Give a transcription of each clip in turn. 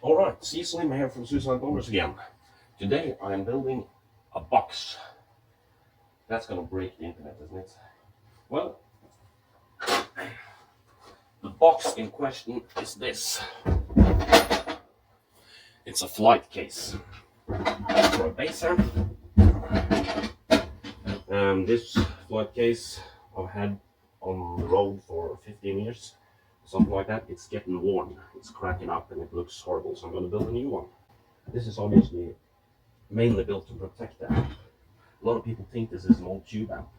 Alright, C Slim here from Suicide Bombers again. Today I am building a box. That's gonna break the internet, isn't it? Well, the box in question is this. It's a flight case for a bass amp. This flight case I've had on the road for 15 years. Something like that. It's getting worn, it's cracking up, and it looks horrible, so I'm going to build a new one. This is obviously mainly built to protect the amp. A lot of people think this is an old tube amp.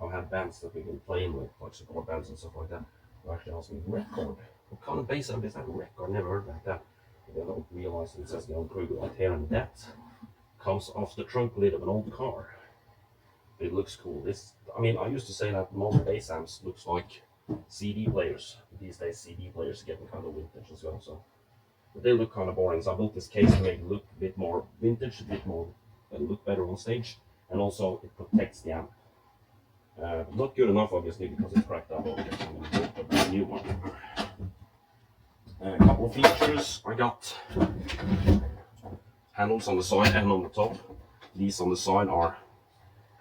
I've had bands that we've been playing with, like support bands and stuff like that, who actually ask me, record? What kind of bass amp is that? Record? Never heard like that. They don't realize it says Gallien-Krüeger right here, and that comes off the trunk lid of an old car. It looks cool. I used to say that most bass amps looks like CD players. These days CD players are getting kind of vintage as well, so but they look kind of boring. So I built this case to make it look a bit more vintage, a bit more look better on stage, and also it protects the amp. Not good enough, obviously, because it's cracked up. A new one. A couple of features. I got handles on the side and on the top. These on the side are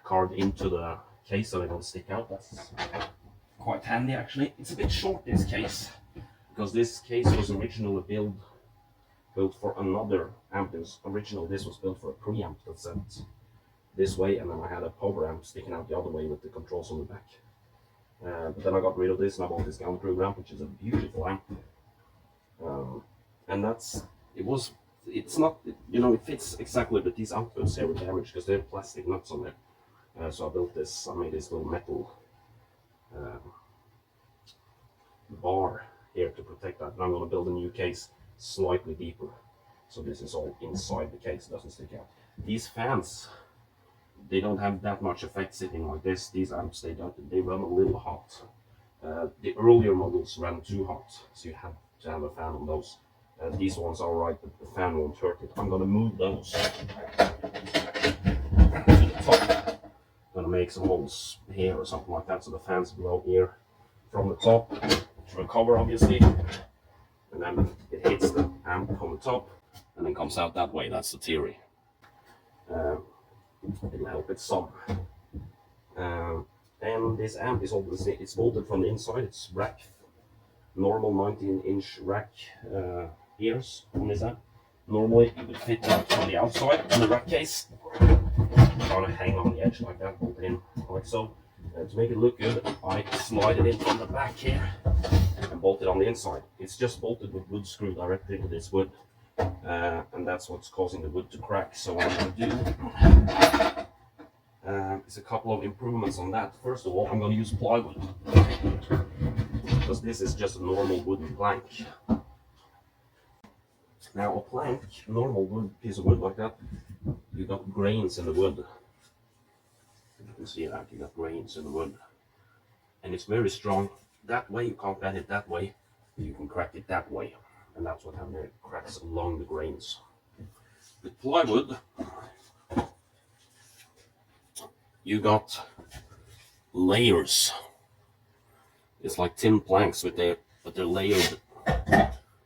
carved into the case so they don't stick out. That's quite handy, actually. It's a bit short, this case, because this case was originally built for another amp. This was built for a preamp that sent this way, and then I had a power amp sticking out the other way with the controls on the back. But then I got rid of this and I bought this Gallien-Krüeger amp, which is a beautiful amp. And it's not, it fits exactly, but these outputs here are damaged because they have plastic nuts on there. So I made this little metal bar here to protect that. And I'm going to build a new case slightly deeper, so this is all inside the case, doesn't stick out. These fans, they don't have that much effect sitting like this. These amps, they run a little hot. The earlier models ran too hot, so you have to have a fan on those. These ones are alright, but the fan won't hurt it. I'm going to move those to the top. I'm going to make some holes here or something like that, so the fans blow here from the top to recover, obviously, and then it hits the amp on the top and then comes out that way. That's the theory. It'll help it some. And this amp is obviously, it's bolted from the inside. It's rack, normal 19-inch rack ears on this amp. Normally it would fit out from the outside in the rack case. Kind of hang on the edge like that, bolt it in like so. To make it look good, I slide it in from the back here and bolt it on the inside. It's just bolted with wood screw directly to this wood, and that's what's causing the wood to crack. So what I'm going to do is a couple of improvements on that. First of all, I'm going to use plywood, because this is just a normal wooden plank. Now a plank, normal wood, piece of wood like that, you got grains in the wood. You can see that, you got grains in the wood. And it's very strong. That way you can't bend it that way, you can crack it that way. And that's what happens, it cracks along the grains. With plywood, you got layers. It's like tin planks, but they're layered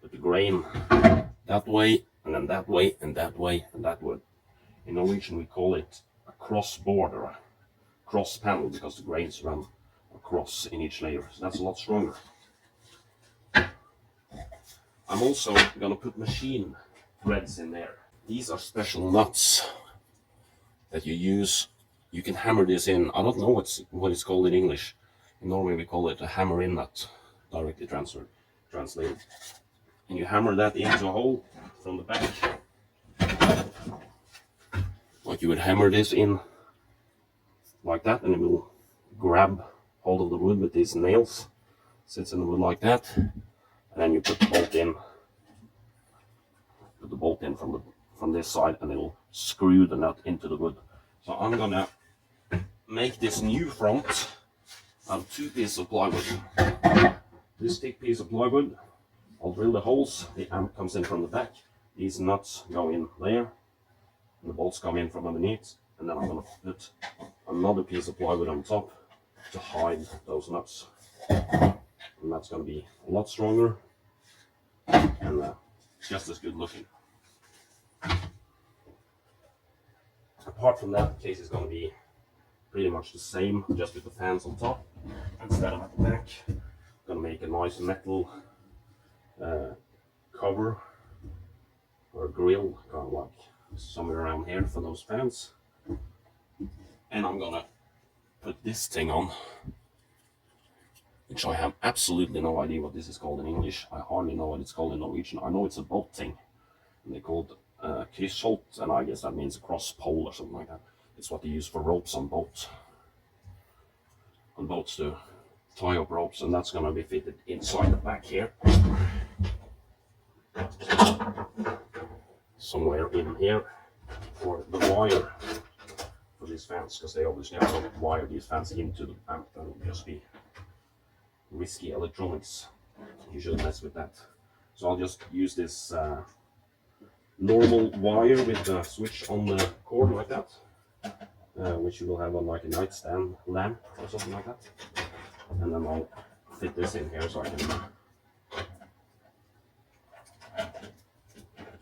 with the grain that way, and then that way, and that way, and that way. In Norwegian we call it a cross board or a cross panel, because the grains run across in each layer, so that's a lot stronger. I'm also going to put machine threads in there. These are special nuts that you use. You can hammer this in. I don't know what it's called in English. In Norway we call it a hammer-in nut, directly translated. And you hammer that into a hole from the back. Like you would hammer this in like that, and it will grab hold of the wood with these nails. Sits in the wood like that, and then you put the bolt in. Put the bolt in from this side, and it'll screw the nut into the wood. So I'm gonna make this new front out of 2 pieces of plywood. This thick piece of plywood, I'll drill the holes. The amp comes in from the back. These nuts go in there, and the bolts come in from underneath. And then I'm gonna put another piece of plywood on top to hide those nuts. And that's gonna be a lot stronger. And It's just as good looking. Apart from that, the case is going to be pretty much the same, just with the fans on top instead of at the back. I'm going to make a nice metal cover or grill, kind of like somewhere around here for those fans. And I'm gonna put this thing on, which I have absolutely no idea what this is called in English. I hardly know what it's called in Norwegian. I know it's a boat thing, and they call it kryssholt, and I guess that means a cross pole or something like that. It's what they use for ropes on boats. On boats to tie up ropes, and that's gonna be fitted inside the back here. Somewhere in here for the wire for these fans, because they obviously have to wire these fans into the amp. That would just be risky electronics. You shouldn't mess with that. So I'll just use this normal wire with the switch on the cord like that, which you will have on like a nightstand lamp or something like that. And then I'll fit this in here so I can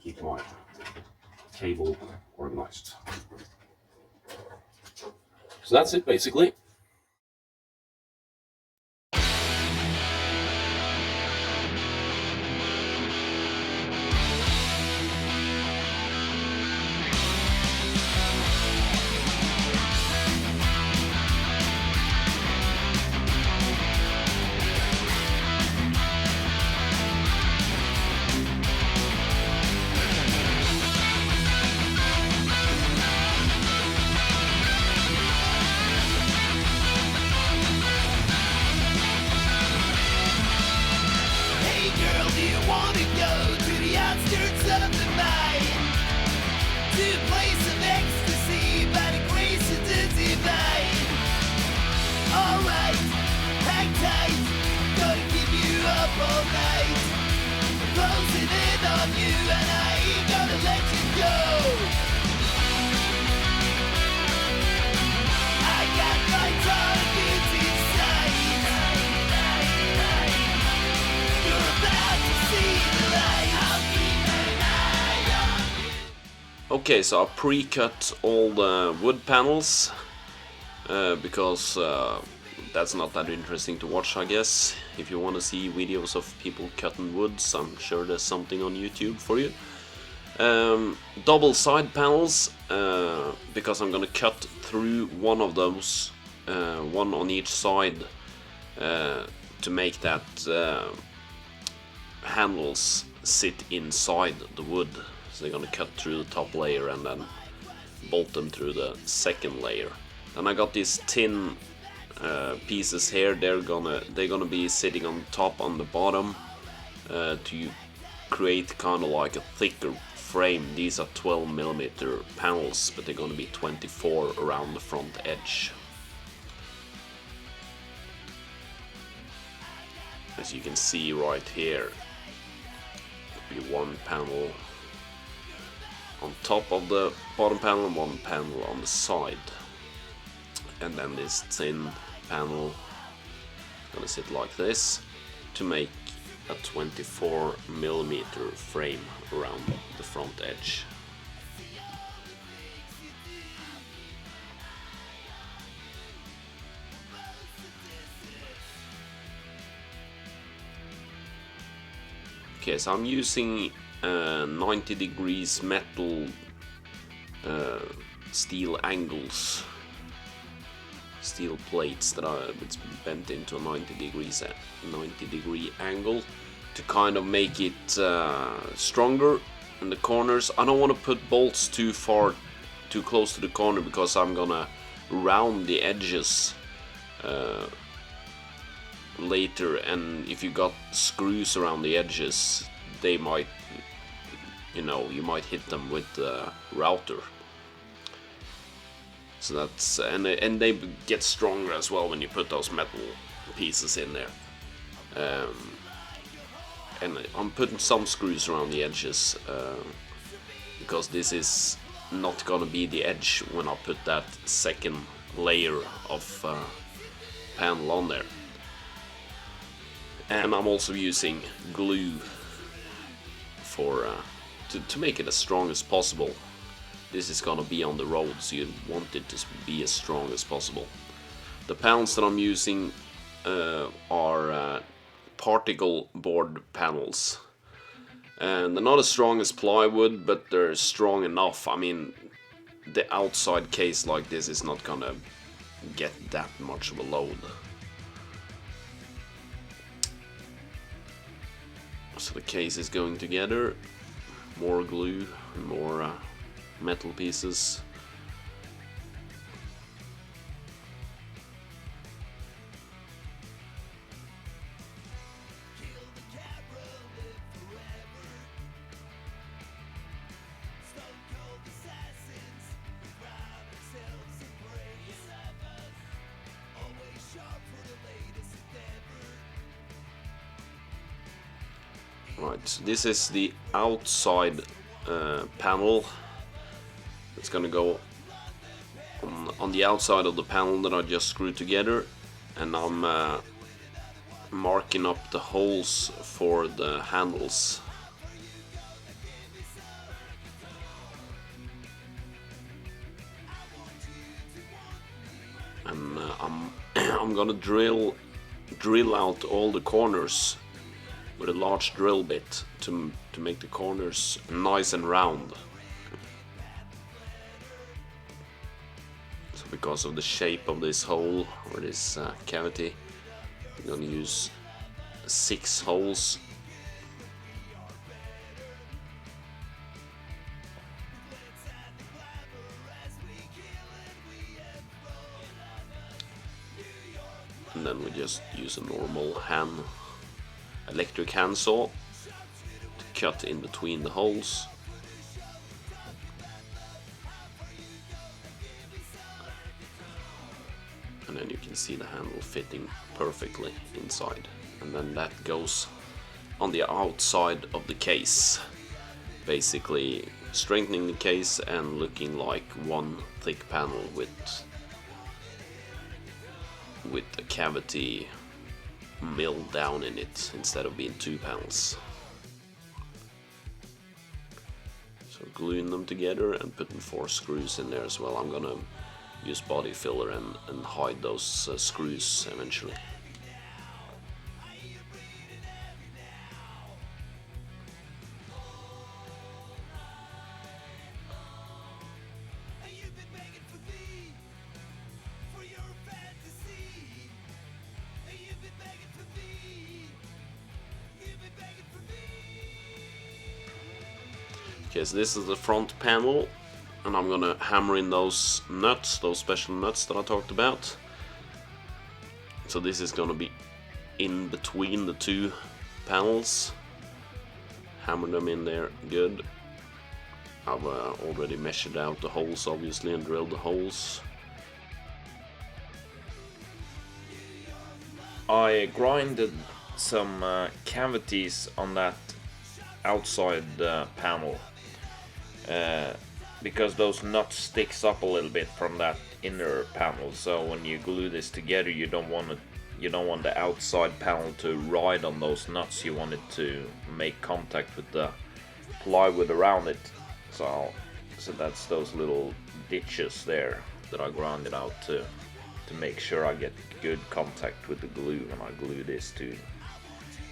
keep my cable organized. So that's it basically. Okay, so I pre-cut all the wood panels because that's not that interesting to watch, I guess. If you want to see videos of people cutting woods, I'm sure there's something on YouTube for you. Double side panels, because I'm gonna cut through one of those, one on each side, to make that handles sit inside the wood. So they're gonna cut through the top layer and then bolt them through the second layer. Then I got these tin pieces here. They're gonna be sitting on top, on the bottom, to create kind of like a thicker frame. These are 12mm panels, but they're gonna be 24 around the front edge. As you can see right here, there'll be one panel on top of the bottom panel and one panel on the side. And then this thin panel is gonna sit like this to make a 24mm frame around the front edge. Okay, so I'm using 90 degrees metal steel angles, steel plates that it's bent into a 90 degree angle to kind of make it stronger in the corners. I don't want to put bolts too close to the corner, because I'm gonna round the edges later, and if you got screws around the edges, they might, you might hit them with the router. So that's, and they get stronger as well when you put those metal pieces in there. And I'm putting some screws around the edges, because this is not gonna be the edge when I put that second layer of panel on there. And I'm also using glue for to make it as strong as possible. This is gonna be on the road, so you want it to be as strong as possible. The panels that I'm using are particle board panels, and they're not as strong as plywood, but they're strong enough. I mean, the outside case like this is not gonna get that much of a load. So the case is going together, more glue, more metal pieces. Right, so this is the outside panel. It's gonna go on the outside of the panel that I just screwed together, and I'm marking up the holes for the handles. And I'm gonna drill out all the corners with a large drill bit to make the corners nice and round. So because of the shape of this hole or this cavity, I'm gonna use 6 holes. And then we just use a normal electric handsaw to cut in between the holes. And then you can see the handle fitting perfectly inside. And then that goes on the outside of the case, basically strengthening the case and looking like one thick panel with a cavity milled down in it instead of being 2 panels. So gluing them together and putting 4 screws in there as well. I'm gonna use body filler and hide those screws eventually. Okay, so this is the front panel, and I'm gonna hammer in those nuts, those special nuts that I talked about. So this is gonna be in between the 2 panels. Hammer them in there good. I've already measured out the holes obviously and drilled the holes. I grinded some cavities on that outside panel because those nuts sticks up a little bit from that inner panel. So when you glue this together, you don't want the outside panel to ride on those nuts. You want it to make contact with the plywood around it. So that's those little ditches there that I grinded out to make sure I get good contact with the glue when I glue this 2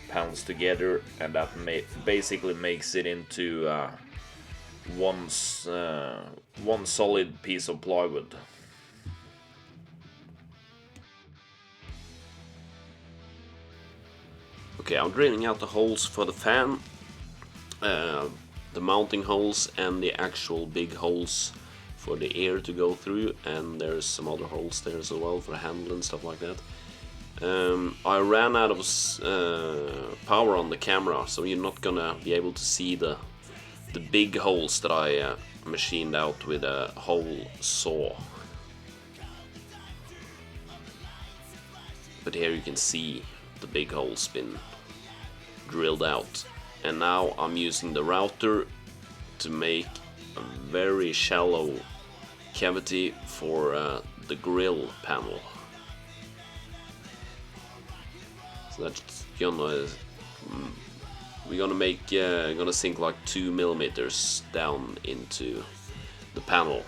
panels together, and that basically makes it into one solid piece of plywood. Okay, I'm drilling out the holes for the fan, the mounting holes and the actual big holes for the air to go through, and there's some other holes there as well for the handle and stuff like that. I ran out of power on the camera, so you're not gonna be able to see the big holes that I machined out with a hole saw. But here you can see the big holes been drilled out, and now I'm using the router to make a very shallow cavity for the grill panel. So that's gonna we're gonna sink like 2 millimeters down into the panel.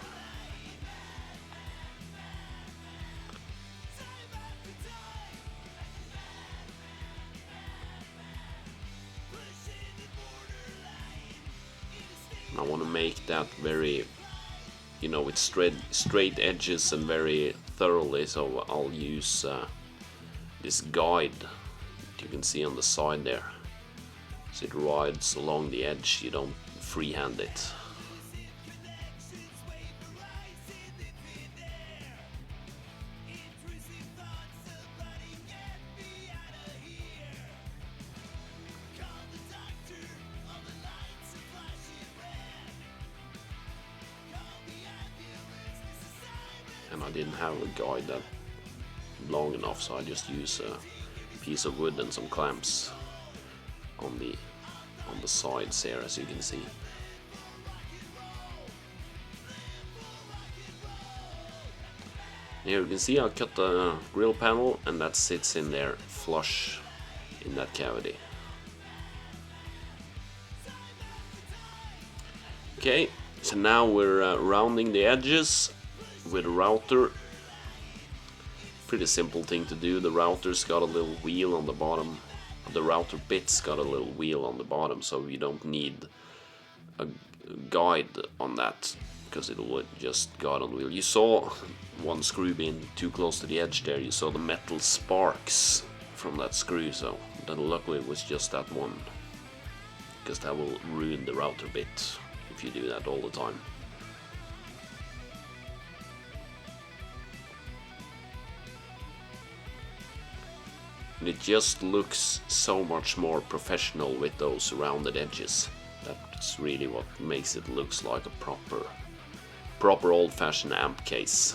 I want to make that very, you know, with straight edges and very thoroughly, so I'll use this guide you can see on the side there. So it rides along the edge, you don't freehand it. And I didn't have a guide that long enough, so I just use a piece of wood and some clamps on the sides here, as you can see. Here you can see I cut the grill panel, and that sits in there flush in that cavity. Okay, so now we're rounding the edges with a router. Pretty simple thing to do. The router's got a little wheel on the bottom. The router bit's got a little wheel on the bottom, so you don't need a guide on that, because it will just guide on the wheel. You saw one screw being too close to the edge there. You saw the metal sparks from that screw, so then luckily it was just that one, because that will ruin the router bit if you do that all the time. And it just looks so much more professional with those rounded edges. That's really what makes it looks like a proper old-fashioned amp case.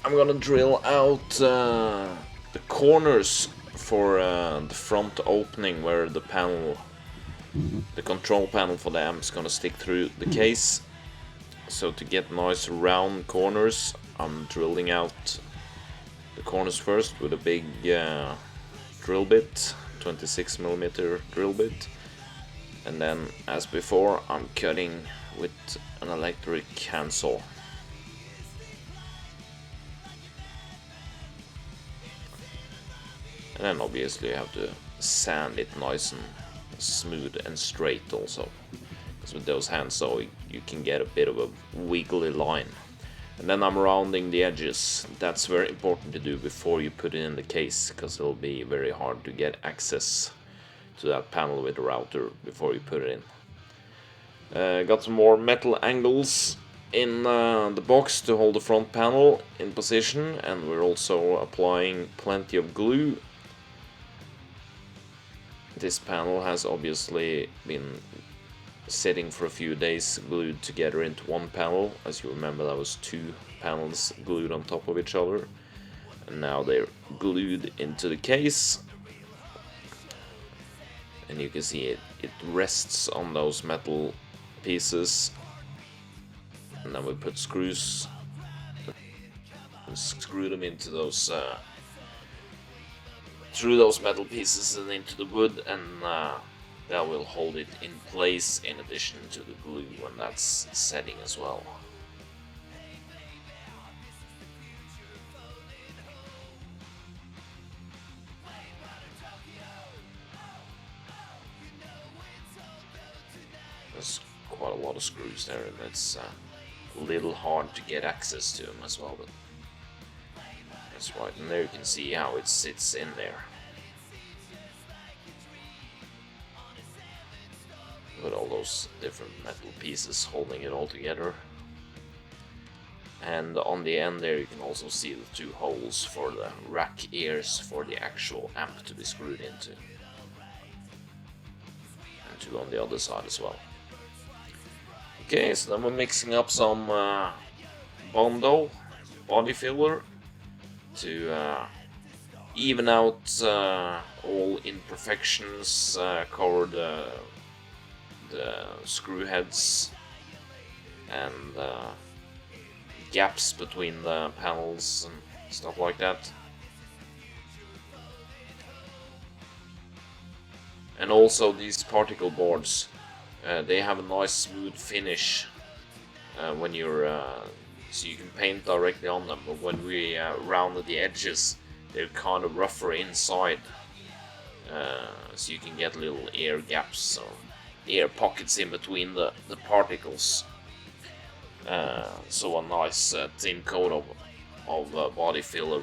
I'm gonna drill out the corners for the front opening where the control panel for the amp is gonna stick through the case. So to get nice round corners, I'm drilling out the corners first with a big drill bit, 26mm drill bit, and then as before I'm cutting with an electric handsaw. And then obviously you have to sand it nice and smooth and straight also, because with those handsaw you can get a bit of a wiggly line. And then I'm rounding the edges. That's very important to do before you put it in the case, because it'll be very hard to get access to that panel with the router before you put it in. Got some more metal angles in the box to hold the front panel in position, and we're also applying plenty of glue. This panel has obviously been sitting for a few days glued together into one panel. As you remember, that was 2 panels glued on top of each other, and now they're glued into the case. And you can see it rests on those metal pieces, and then we put screws and screw them into those through those metal pieces and into the wood, and that will hold it in place in addition to the glue when that's setting as well. There's quite a lot of screws there, and it's a little hard to get access to them as well, but that's right. And there you can see how it sits in there with all those different metal pieces holding it all together. And on the end there you can also see the 2 holes for the rack ears for the actual amp to be screwed into, and 2 on the other side as well. Okay, so then we're mixing up some Bondo body filler to even out all imperfections, cover the the screw heads and gaps between the panels and stuff like that. And also these particle boards, they have a nice smooth finish when you're so you can paint directly on them, but when we rounded the edges, they're kind of rougher inside, so you can get little air gaps or air pockets in between the particles. So a nice thin coat of body filler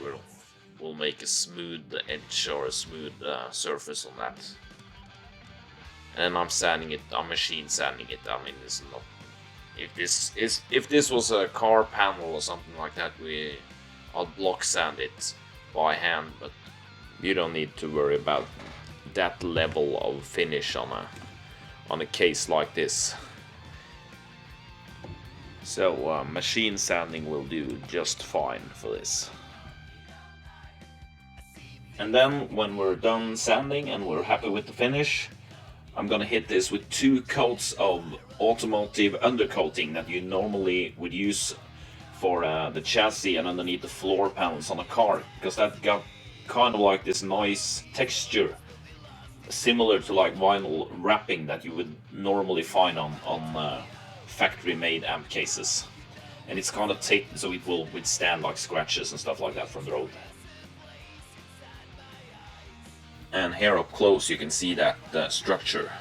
will make a smooth edge or a smooth surface on that. And I'm sanding it, I'm machine sanding it. I mean, this is not. If this was a car panel or something like that, I'd block sand it by hand, but you don't need to worry about that level of finish on a case like this. So machine sanding will do just fine for this. And then when we're done sanding and we're happy with the finish, I'm gonna hit this with 2 coats of automotive undercoating that you normally would use for the chassis and underneath the floor panels on a car, because that got kind of like this nice texture, similar to like vinyl wrapping that you would normally find on factory-made amp cases. And it's kind of taped so it will withstand like scratches and stuff like that from the road. And here up close you can see that structure.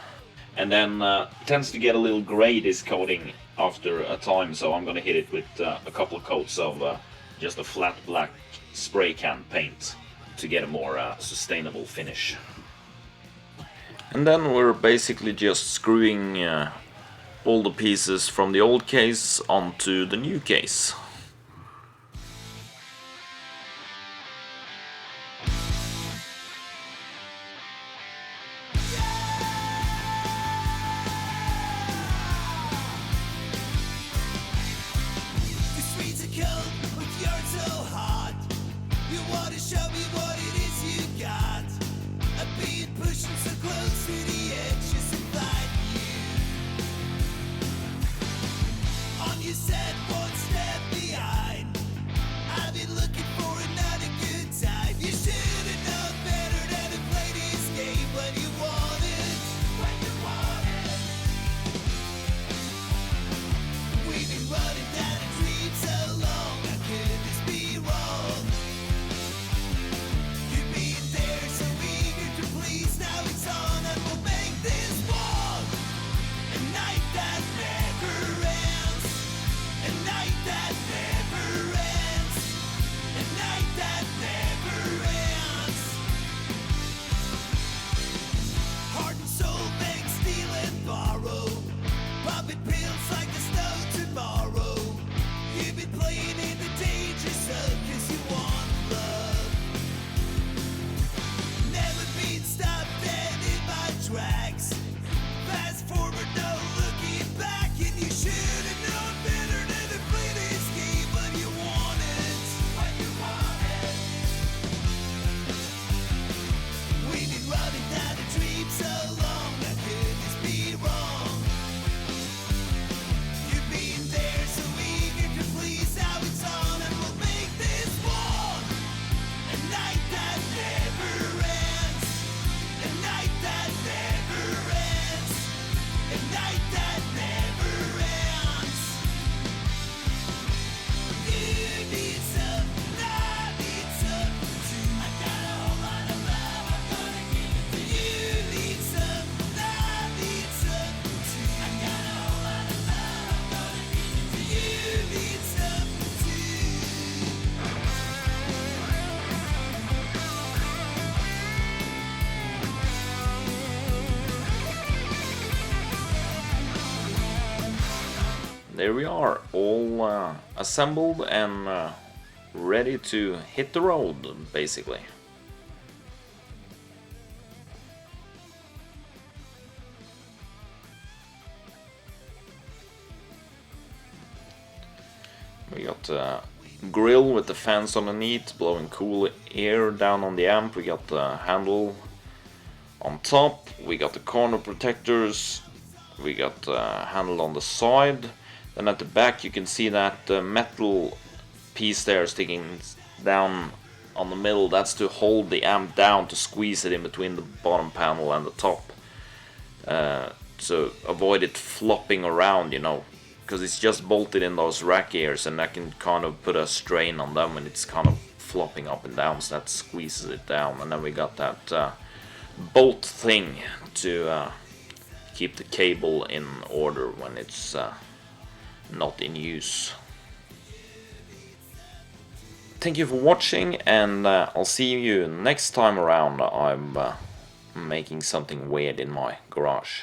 And then it tends to get a little gray, this coating, after a time, so I'm gonna hit it with a couple of coats of just a flat black spray can paint to get a more sustainable finish. And then we're basically just screwing all the pieces from the old case onto the new case. There we are, all assembled and ready to hit the road, basically. We got a grill with the fans underneath, blowing cool air down on the amp. We got the handle on top. We got the corner protectors we got the handle on the side. Then at the back you can see that metal piece there sticking down on the middle. That's to hold the amp down, to squeeze it in between the bottom panel and the top, to avoid it flopping around, you know, because it's just bolted in those rack ears, and that can kind of put a strain on them when it's kind of flopping up and down, so that squeezes it down. And then we got that bolt thing to keep the cable in order when it's not in use. Thank you for watching, and I'll see you next time around. I'm making something weird in my garage.